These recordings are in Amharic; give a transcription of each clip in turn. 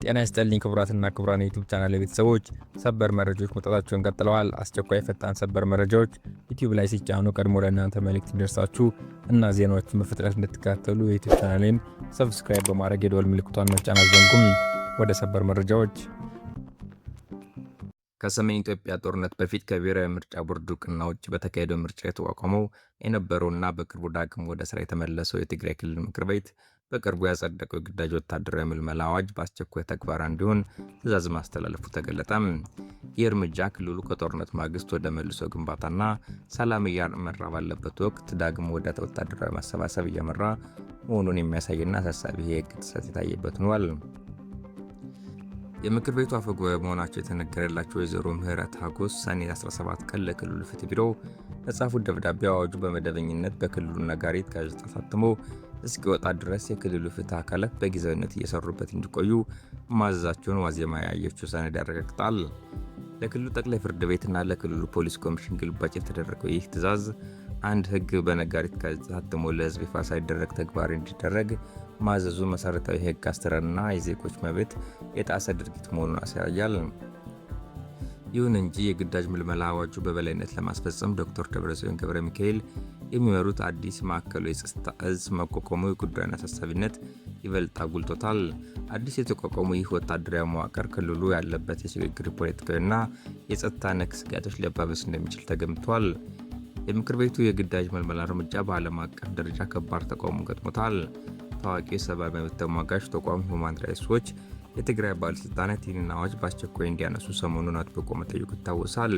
ጤና ይስጥልኝ ክቡራትና ክቡራን የዩቲዩብ ቻናል ቤተሰቦች፣ ሰበር መረጃዎች መውጣታቸውን ቀጥለዋል። አስቸኳይ ፈጣን ሰበር መረጃዎች ዩቲዩብ ላይ ሲጫኑ ቀድሞ ለእናንተ መልእክት እንዲደርሳችሁ እና ዜናዎችን በፍጥነት እንድትከታተሉ የዩቲዩብ ቻናሌን ሰብስክራይብ በማድረግ የደወል ምልክቷን መጫን አትዘንጉም። ወደ ሰበር መረጃዎች። ከሰሜን ኢትዮጵያ ጦርነት በፊት ከብሔራዊ ምርጫ ቦርድ እውቅና ውጭ በተካሄደው ምርጫ የተቋቋመው የነበረውና በቅርቡ ዳግም ወደ ስራ የተመለሰው የትግራይ ክልል ምክር ቤት በቅርቡ ያጸደቀው የግዳጅ ወታደራዊ ምልመላ አዋጅ በአስቸኳይ ተግባራዊ እንዲሆን ትዕዛዝ ማስተላለፉ ተገለጠ። ይህ እርምጃ ክልሉ ከጦርነት ማግስት ወደ መልሶ ግንባታና ሰላም እያመራ ባለበት ወቅት ዳግም ወደ ወታደራዊ ማሰባሰብ እያመራ መሆኑን የሚያሳይና አሳሳቢ የሕግ ጥሰት የታየበት ሆኗል። የምክር ቤቱ አፈ ጉባኤ መሆናቸው የተነገረላቸው ወይዘሮ ምህረት ሀጎስ ሰኔ 17 ቀን ለክልሉ ፍትህ ቢሮ በጻፉት ደብዳቤ አዋጁ በመደበኝነት በክልሉ ነጋሪት ጋዜጣ ታትሞ እስኪወጣ ድረስ የክልሉ ፍትህ አካላት በጊዜያዊነት እየሰሩበት እንዲቆዩ ማዘዛቸውን ዋዜማ ያየችው ሰነድ ያረጋግጣል። ለክልሉ ጠቅላይ ፍርድ ቤትና ለክልሉ ፖሊስ ኮሚሽን ግልባጭ የተደረገው ይህ ትዕዛዝ አንድ ሕግ በነጋሪት ጋዜጣ ታትሞ ለሕዝብ ይፋ ሳይደረግ ተግባራዊ እንዲደረግ ማዘዙ መሰረታዊ የሕግ አሰራርና የዜጎች መብት የጣሰ ድርጊት መሆኑን ያሳያል። ይሁን እንጂ የግዳጅ ምልመላ አዋጁ በበላይነት ለማስፈጸም ዶክተር ደብረጽዮን ገብረ ሚካኤል የሚመሩት አዲስ ማዕከላዊ የጸጥታ እዝ መቋቋሙ የጉዳዩን አሳሳቢነት ይበልጥ አጉልቶታል። አዲስ የተቋቋመው ይህ ወታደራዊ መዋቅር ክልሉ ያለበት የሽግግር ፖለቲካዊና የጸጥታ ነክ ስጋቶች ሊያባብስ እንደሚችል ተገምቷል። የምክር ቤቱ የግዳጅ ምልመላ እርምጃ በዓለም አቀፍ ደረጃ ከባድ ተቃውሞ ገጥሞታል። ታዋቂው የሰብአዊ መብት ተሟጋች ተቋም ሁማን ራይትስ ዎች የትግራይ ባለስልጣናት ይህንን አዋጅ በአስቸኳይ እንዲያነሱ ሰሞኑን አጥብቆ መጠየቁ ይታወሳል።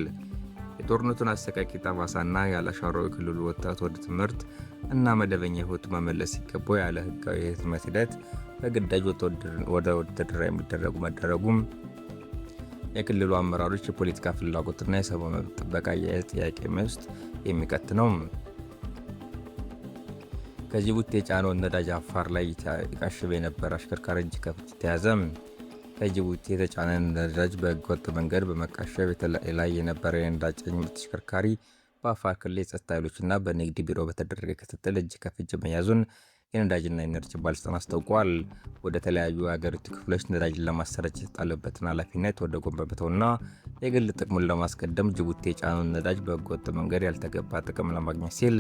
የጦርነቱን አሰቃቂ ጠባሳና ያላሻራው የክልሉ ወጣት ወደ ትምህርት እና መደበኛ ሕይወቱ መመለስ ሲገባው ያለ ሕጋዊ የህትመት ሂደት በግዳጅ ወደ ውትድርና መደረጉም የክልሉ አመራሮች የፖለቲካ ፍላጎትና የሰብአዊ መብት ጥበቃ አያያዝ ጥያቄ ውስጥ የሚከት ነው። ከጅቡቲ የጫነውን ነዳጅ አፋር ላይ ይቃሽብ የነበረ አሽከርካሪ እጅ ከፍንጅ ተያዘ። ከጅቡቲ የተጫነ ነዳጅ በህገወጥ መንገድ በመቃሸብ ላይ የነበረ የነዳጅ ጫኝ ተሽከርካሪ በአፋር ክልል የጸጥታ ኃይሎችና በንግድ ቢሮ በተደረገ ክትትል እጅ ከፍንጅ መያዙን የነዳጅና ኢነርጂ ባለስልጣን አስታውቋል። ወደ ተለያዩ የሀገሪቱ ክፍሎች ነዳጅን ለማሰራጨት የተጣለበትን ኃላፊነት ወደ ጎን በመተውና የግል ጥቅሙን ለማስቀደም ጅቡቲ የጫነውን ነዳጅ በህገወጥ መንገድ ያልተገባ ጥቅም ለማግኘት ሲል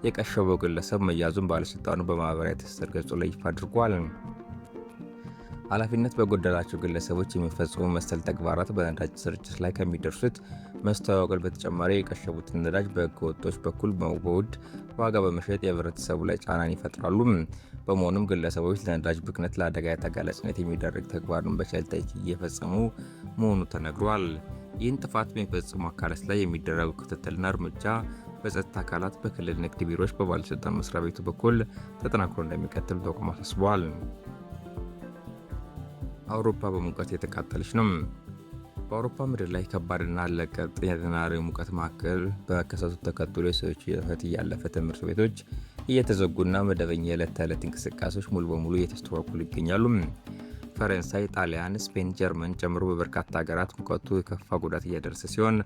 የቀሸበው ግለሰብ መያዙን ባለስልጣኑ በማህበራዊ ትስስር ገጹ ላይ ይፋ አድርጓል። ኃላፊነት በጎደላቸው ግለሰቦች የሚፈጸሙ መሰል ተግባራት በነዳጅ ስርጭት ላይ ከሚደርሱት መስተዋወቅ በተጨማሪ የቀሸቡትን ነዳጅ በህገወጦች በኩል በውድ ዋጋ በመሸጥ የህብረተሰቡ ላይ ጫናን ይፈጥራሉ። በመሆኑም ግለሰቦች ለነዳጅ ብክነት ለአደጋ ተጋላጭነት የሚደረግ ተግባርን በቸልተኝነት እየፈጸሙ መሆኑ ተነግሯል። ይህን ጥፋት በሚፈጽሙ አካላት ላይ የሚደረገው ክትትልና እርምጃ በጸጥታ አካላት፣ በክልል ንግድ ቢሮዎች፣ በባለስልጣን መስሪያ ቤቱ በኩል ተጠናክሮ እንደሚቀጥል ተቋሙ አሳስቧል። አውሮፓ በሙቀት የተቃጠለች ነው። በአውሮፓ ምድር ላይ ከባድና ለቀጥ የተናረ ሙቀት ማዕከል በመከሰቱ ተከትሎ የሰዎች ሕይወት እያለፈ ትምህርት ቤቶች እየተዘጉና መደበኛ የዕለት ተዕለት እንቅስቃሴዎች ሙሉ በሙሉ እየተስተጓጎሉ ይገኛሉ። ፈረንሳይ፣ ጣሊያን፣ ስፔን፣ ጀርመን ጨምሮ በበርካታ ሀገራት ሙቀቱ የከፋ ጉዳት እያደረሰ ሲሆን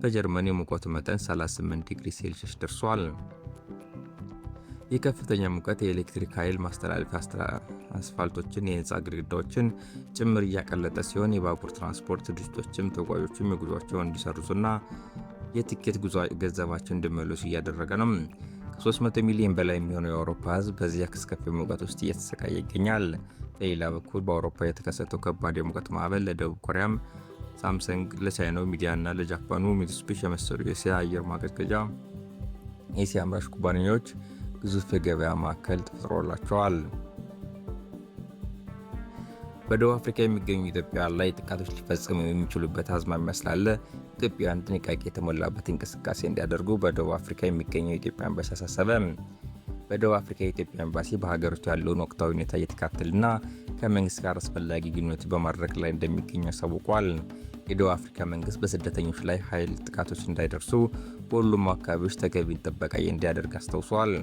በጀርመን የሙቀቱ መጠን 38 ዲግሪ ሴልሺየስ ደርሷል። ይህ ከፍተኛ ሙቀት የኤሌክትሪክ ኃይል ማስተላለፊያ አስፋልቶችን፣ የህንፃ ግድግዳዎችን ጭምር እያቀለጠ ሲሆን የባቡር ትራንስፖርት ድርጅቶችም ተጓዦችም የጉዟቸውን እንዲሰርዙና የቲኬት ገንዘባቸውን እንዲመለሱ እያደረገ ነው። ከ300 ሚሊዮን በላይ የሚሆነው የአውሮፓ ህዝብ በዚህ አስከፊ ሙቀት ውስጥ እየተሰቃየ ይገኛል። በሌላ በኩል በአውሮፓ የተከሰተው ከባድ የሙቀት ማዕበል ለደቡብ ኮሪያም ሳምሰንግ፣ ለቻይናው ሚዲያና ለጃፓኑ ሚትሱቢሺ የመሰሉ የእስያ አየር ማቀዝቀዣ የእስያ አምራች ኩባንያዎች ግዙፍ የገበያ ማዕከል ተፈጥሮላቸዋል። በደቡብ አፍሪካ የሚገኙ ኢትዮጵያውያን ላይ ጥቃቶች ሊፈጸሙ የሚችሉበት አዝማሚያ ስላለ ኢትዮጵያውያን ጥንቃቄ የተሞላበት እንቅስቃሴ እንዲያደርጉ በደቡብ አፍሪካ የሚገኘው የኢትዮጵያ ኤምባሲ አሳሰበ። በደቡብ አፍሪካ የኢትዮጵያ ኤምባሲ በሀገሪቱ ያለውን ወቅታዊ ሁኔታ እየተከታተለና ከመንግስት ጋር አስፈላጊ ግንኙነት በማድረግ ላይ እንደሚገኝ አሳውቋል። የደቡብ አፍሪካ መንግስት በስደተኞች ላይ ኃይል ጥቃቶች እንዳይደርሱ በሁሉም አካባቢዎች ተገቢውን ጥበቃ እንዲያደርግ አስታውሷል።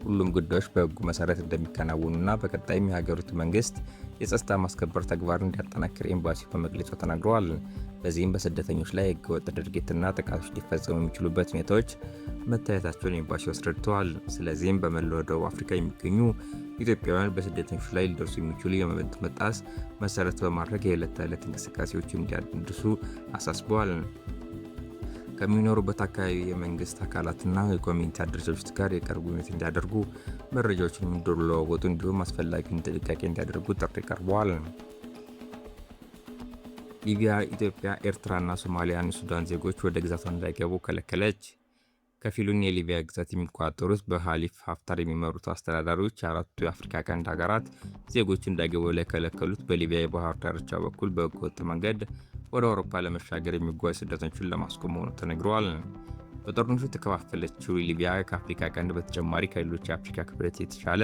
ሁሉም ጉዳዮች በሕጉ መሰረት እንደሚከናወኑና በቀጣይም የሀገሪቱ መንግስት የጸጥታ ማስከበር ተግባር እንዲያጠናክር ኤምባሲው በመግለጫው ተናግረዋል። በዚህም በስደተኞች ላይ ሕገወጥ ድርጊትና ጥቃቶች ሊፈጸሙ የሚችሉበት ሁኔታዎች መታየታቸውን ኤምባሲው አስረድተዋል። ስለዚህም በመላው ደቡብ አፍሪካ የሚገኙ ኢትዮጵያውያን በስደተኞች ላይ ሊደርሱ የሚችሉ የመብት መጣስ መሰረት በማድረግ የዕለት ተዕለት እንቅስቃሴዎች እንዲያድሱ አሳስበዋል። ከሚኖሩበት አካባቢ የመንግስት አካላትና የኮሚኒቲ አደረጃጀቶች ጋር የቅርብ ግንኙነት እንዲያደርጉ፣ መረጃዎችን እንዲለዋወጡ እንዲሁም አስፈላጊውን ጥንቃቄ እንዲያደርጉ ጥሪ ቀርበዋል። ሊቢያ፣ ኢትዮጵያ፣ ኤርትራና ሶማሊያን የሱዳን ዜጎች ወደ ግዛቷ እንዳይገቡ ከለከለች። ከፊሉን የሊቢያ ግዛት የሚቆጣጠሩት በኻሊፋ ሀፍታር የሚመሩት አስተዳዳሪዎች የአራቱ የአፍሪካ ቀንድ ሀገራት ዜጎች እንዳይገቡ ላይ የከለከሉት በሊቢያ የባህር ዳርቻ በኩል በህገወጥ መንገድ ወደ አውሮፓ ለመሻገር የሚጓዙ ስደተኞችን ለማስቆም መሆኑ ተነግረዋል። በጦርነቱ የተከፋፈለችው ሊቢያ ከአፍሪካ ቀንድ በተጨማሪ ከሌሎች የአፍሪካ ክፍሎች የተሻለ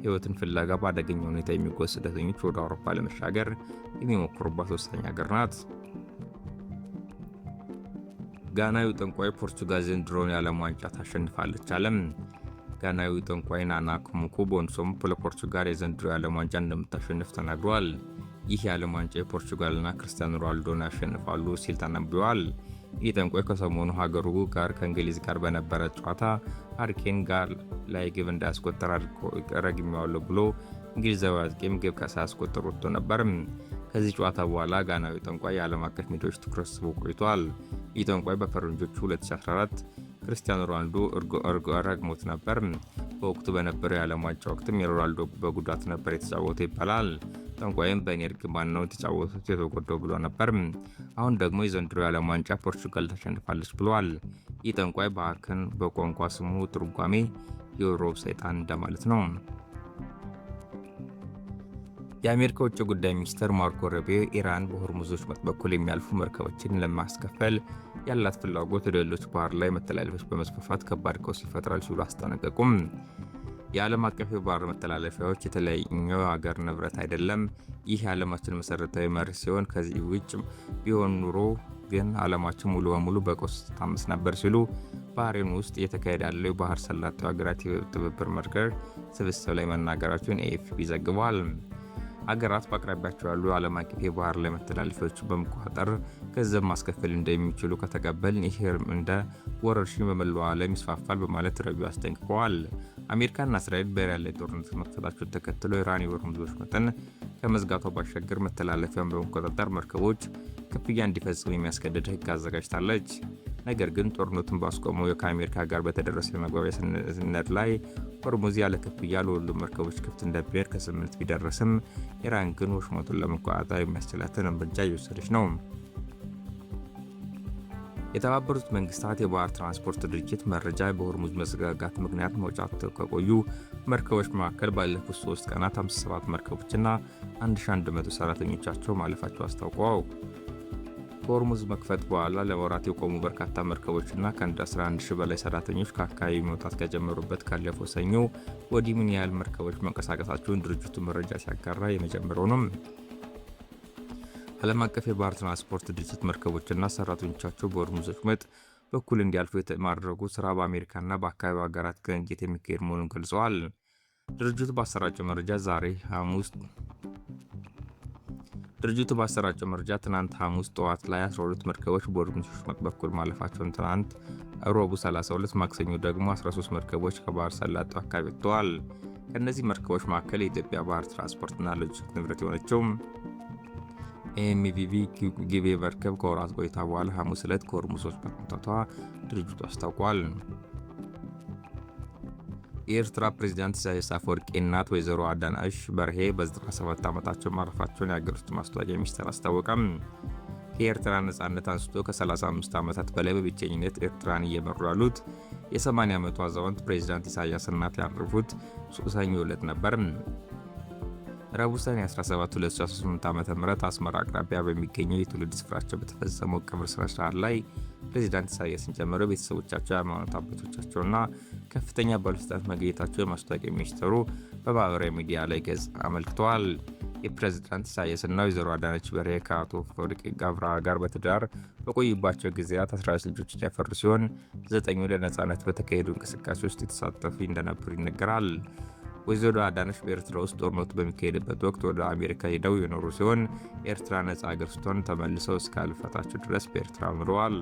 ህይወትን ፍለጋ በአደገኛ ሁኔታ የሚጓዙ ስደተኞች ወደ አውሮፓ ለመሻገር የሚሞክሩባት ወሳኝ ሀገር ናት። ጋናዊው ጠንቋይ ፖርቹጋል ዘንድሮውን የዓለም ዋንጫ ታሸንፋለች አለም። ጋናዊው ጠንቋይ ናና ኩሙኩ ቦንሶም ለፖርቹጋል የዘንድሮ የዓለም ዋንጫ እንደምታሸንፍ ተናግሯል። ይህ የዓለም ዋንጫ የፖርቹጋልና ክርስቲያኖ ሮናልዶን ያሸንፋሉ ሲል ተነብዮአል። ይህ ጠንቋይ ከሰሞኑ ሀገሩ ጋር ከእንግሊዝ ጋር በነበረ ጨዋታ ሃሪ ኬን ጋር ላይ ግብ እንዳያስቆጠር ረግሜዋለሁ ብሎ እንግሊዛዊ አጥቂም ግብ ሳያስቆጥር ወጥቶ ነበር። ከዚህ ጨዋታ በኋላ ጋናዊው ጠንቋይ የዓለም አቀፍ ሚዲያዎች ትኩረት ስቦ ቆይቷል። ይህ ጠንቋይ በፈረንጆቹ 2014 ክርስቲያኖ ሮናልዶ ረግሞት ነበር። በወቅቱ በነበረው የዓለም ዋንጫ ወቅትም የሮናልዶ በጉዳት ነበር የተጫወተው ይባላል። ጠንቋይም በእኔ እርግማን ነው የተጫወቱት የተጎዳው ብሎ ነበር። አሁን ደግሞ የዘንድሮ የዓለም ዋንጫ ፖርቹጋል ታሸንፋለች ብሏል። ይህ ጠንቋይ በአክን በቋንቋ ስሙ ትርጓሜ የሮብ ሰይጣን እንደማለት ነው። የአሜሪካ ውጭ ጉዳይ ሚኒስትር ማርኮ ሩቢዮ ኢራን በሆርሙዝ ወሽመጥ በኩል የሚያልፉ መርከቦችን ለማስከፈል ያላት ፍላጎት ወደ ሌሎች ባህር ላይ መተላለፊያዎች በመስፋፋት ከባድ ቀውስ ይፈጥራል ሲሉ አስጠነቀቁም። የዓለም አቀፍ የባህር መተላለፊያዎች የተለያዩ ሀገር ንብረት አይደለም። ይህ የዓለማችን መሰረታዊ መርህ ሲሆን ከዚህ ውጭ ቢሆን ኑሮ ግን ዓለማችን ሙሉ በሙሉ በቀውስ ታመስ ነበር ሲሉ ባህሬን ውስጥ እየተካሄደ ያለው የባህር ሰላጤው ሀገራት የትብብር መርከብ ስብስብ ላይ መናገራቸውን ኤኤፍፒ ዘግቧል። ሀገራት በአቅራቢያቸው ያሉ ዓለም አቀፍ የባህር ላይ መተላለፊያዎችን በመቆጣጠር ገንዘብ ማስከፈል እንደሚችሉ ከተቀበልን ይህ እንደ ወረርሽኝ በመላው ዓለም ይስፋፋል በማለት ሩቢዮ አስጠንቅቀዋል። አሜሪካና እስራኤል በኢራን ላይ ጦርነት መክፈታቸውን ተከትሎ ኢራን የሆርሙዝ ወሽመጥን ከመዝጋቷ ባሻገር መተላለፊያውን በመቆጣጠር መርከቦች ክፍያ እንዲፈጽሙ የሚያስገድድ ሕግ አዘጋጅታለች። ነገር ግን ጦርነቱን ባስቆመው ከአሜሪካ ጋር በተደረሰ የመግባቢያ ሰነድ ላይ ሆርሙዝ ያለ ክፍያ ለሁሉም መርከቦች ክፍት እንደሚሆን ከስምምነት ቢደረስም ኢራን ግን ወሽመጡን ለመቆጣጠር የሚያስችላትን እርምጃ እየወሰደች ነው። የተባበሩት መንግስታት የባህር ትራንስፖርት ድርጅት መረጃ በሆርሙዝ መዘጋጋት ምክንያት መውጫት ከቆዩ መርከቦች መካከል ባለፉት 3 ቀናት 57 መርከቦችና 1100 ሰራተኞቻቸው ማለፋቸው አስታውቀዋል። ከሆርሙዝ መክፈት በኋላ ለወራት የቆሙ በርካታ መርከቦችና ከ11,000 በላይ ሰራተኞች ከአካባቢ መውጣት ከጀመሩበት ካለፈው ሰኞ ወዲህ ምን ያህል መርከቦች መንቀሳቀሳቸውን ድርጅቱ መረጃ ሲያጋራ የመጀመሪያው ነው። ዓለም አቀፍ የባህር ትራንስፖርት ድርጅት መርከቦችና ሰራተኞቻቸው በሆርሙዝ ወሽመጥ በኩል እንዲያልፉ የማድረጉ ስራ በአሜሪካና በአካባቢው ሀገራት ቅንጅት የሚካሄድ መሆኑን ገልጸዋል። ድርጅቱ ባሰራጨው መረጃ ትናንት ሐሙስ ጠዋት ላይ 12 መርከቦች በሆርሙዝ ወሽመጥ በኩል ማለፋቸውን፣ ትናንት ረቡዕ 32፣ ማክሰኞ ደግሞ 13 መርከቦች ከባህር ሰላጤው አካባቢ ወጥተዋል። ከእነዚህ መርከቦች መካከል የኢትዮጵያ ባህር ትራንስፖርትና ሎጂስቲክስ ንብረት የሆነችው ኤምቪቪ ጊቤ መርከብ ከወራት ቆይታ በኋላ ሐሙስ ዕለት ከሆርሙዝ ወሽመጥ መውጣቷ ድርጅቱ አስታውቋል። የኤርትራ ፕሬዝዳንት ኢሳያስ አፈወርቂ እናት ወይዘሮ አዳነች በርሄ በ97 ዓመታቸው ማረፋቸውን የአገር ውስጥ ማስታወቂያ ሚኒስቴር አስታወቀም። ከኤርትራ ነጻነት አንስቶ ከ35 ዓመታት በላይ በብቸኝነት ኤርትራን እየመሩ ያሉት የ80 ዓመቱ አዛውንት ፕሬዝዳንት ኢሳያስ እናት ያረፉት ሰኞ ዕለት ነበር። ረቡዕ ሰኔ 17 2018 ዓ.ም አስመራ አቅራቢያ በሚገኘው የትውልድ ስፍራቸው በተፈጸመው ቀብር ስነስርዓት ላይ ፕሬዝዳንት ኢሳያስን ጨምሮ ቤተሰቦቻቸው፣ የሃይማኖት አባቶቻቸውና ከፍተኛ ባለስልጣናት መገኘታቸው የማስታወቂያ ሚኒስቴሩ በማህበራዊ ሚዲያ ላይ ገጽ አመልክተዋል። የፕሬዝዳንት ኢሳያስና ወይዘሮ አዳነች በርሄ ከአቶ ፈወርቂ አብርሃ ጋር በትዳር በቆዩባቸው ጊዜያት 12 ልጆችን ያፈሩ ሲሆን 9ኙ ለነጻነት በተካሄዱ እንቅስቃሴ ውስጥ የተሳተፉ እንደነበሩ ይነገራል። ወይዘሮ አዳነች በኤርትራ ውስጥ ጦርነቱ በሚካሄድበት ወቅት ወደ አሜሪካ ሄደው የኖሩ ሲሆን ኤርትራ ነጻ አገር ስትሆን ተመልሰው እስከ ሕልፈታቸው ድረስ በኤርትራ ኖረዋል።